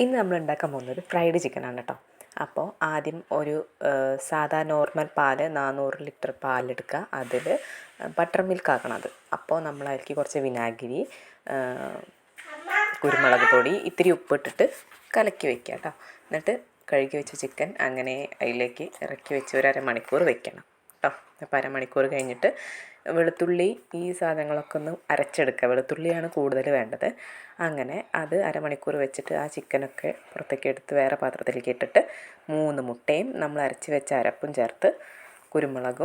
ഇന്ന് നമ്മൾ ഉണ്ടാക്കാൻ പോകുന്നത് ഫ്രൈഡ് ചിക്കനാണ് കേട്ടോ. അപ്പോൾ ആദ്യം ഒരു സാധാ നോർമൽ പാല് 400 ലിറ്റർ പാലെടുക്കുക. അതിൽ ബട്ടർ മിൽക്ക് ആക്കണം അത്. അപ്പോൾ നമ്മൾ അതിലേക്ക് കുറച്ച് വിനാഗിരി, കുരുമുളക് പൊടി, ഇത്തിരി ഉപ്പിട്ടിട്ട് കലക്കി വയ്ക്കുക കേട്ടോ. എന്നിട്ട് കഴുകി വെച്ച ചിക്കൻ അങ്ങനെ അതിലേക്ക് ഇറക്കി വെച്ച് ഒരു അരമണിക്കൂർ വെക്കണം കേട്ടോ. അപ്പോൾ അരമണിക്കൂർ കഴിഞ്ഞിട്ട് വെളുത്തുള്ളി ഈ സാധനങ്ങളൊക്കെ ഒന്ന് അരച്ചെടുക്കുക. വെളുത്തുള്ളിയാണ് കൂടുതൽ വേണ്ടത്. അങ്ങനെ അത് അരമണിക്കൂർ വെച്ചിട്ട് ആ ചിക്കനൊക്കെ പുറത്തേക്ക് എടുത്ത് വേറെ പാത്രത്തിലേക്ക് ഇട്ടിട്ട് 3 മുട്ടയും നമ്മൾ അരച്ച് വെച്ച അരപ്പും ചേർത്ത് കുരുമുളക്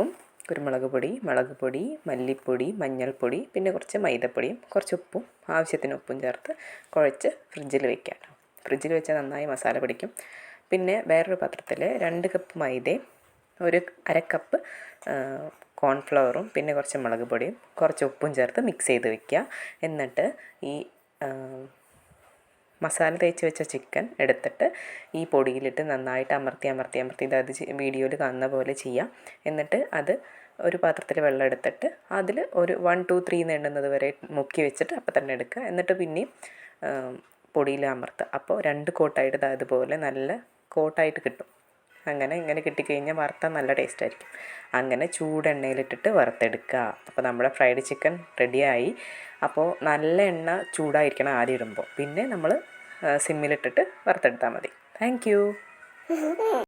പൊടി, മുളക് പൊടി, മല്ലിപ്പൊടി, മഞ്ഞൾപ്പൊടി, പിന്നെ കുറച്ച് മൈദപ്പൊടിയും കുറച്ച് ഉപ്പും ആവശ്യത്തിന് ഉപ്പും ചേർത്ത് കുഴച്ച് ഫ്രിഡ്ജിൽ വെക്കുക കേട്ടോ. ഫ്രിഡ്ജിൽ വെച്ചാൽ നന്നായി മസാല പിടിക്കും. പിന്നെ വേറൊരു പാത്രത്തിൽ 2 കപ്പ് മൈദയും ഒരു അര കപ്പ് കോൺഫ്ലവറും പിന്നെ കുറച്ച് മുളക് പൊടിയും കുറച്ച് ഉപ്പും ചേർത്ത് മിക്സ് ചെയ്ത് വെക്കുക. എന്നിട്ട് ഈ മസാല തേച്ച് വെച്ച ചിക്കൻ എടുത്തിട്ട് ഈ പൊടിയിലിട്ട് നന്നായിട്ട് അമർത്തി ഇതായത് വീഡിയോയിൽ കാണുന്ന പോലെ ചെയ്യാം. എന്നിട്ട് അത് ഒരു പാത്രത്തിൽ വെള്ളം എടുത്തിട്ട് അതിൽ ഒരു 1 2 3 എണ്ണുന്നത് വരെ മുക്കി വെച്ചിട്ട് അപ്പം തന്നെ എടുക്കുക. എന്നിട്ട് പിന്നെയും പൊടിയിൽ അമർത്തുക. അപ്പോൾ 2 കോട്ടായിട്ട് അതുപോലെ നല്ല കോട്ടായിട്ട് കിട്ടും. ഇങ്ങനെ കിട്ടിക്കഴിഞ്ഞാൽ വറുത്താൽ നല്ല ടേസ്റ്റായിരിക്കും. അങ്ങനെ ചൂടെണ്ണയിലിട്ടിട്ട് വറുത്തെടുക്കുക. അപ്പോൾ നമ്മുടെ ഫ്രൈഡ് ചിക്കൻ റെഡിയായി. അപ്പോൾ നല്ല എണ്ണ ചൂടായിരിക്കണം ആദ്യം ഇടുമ്പോൾ. പിന്നെ നമ്മൾ സിമ്മിലിട്ടിട്ട് വറുത്തെടുത്താൽ മതി. Thank you.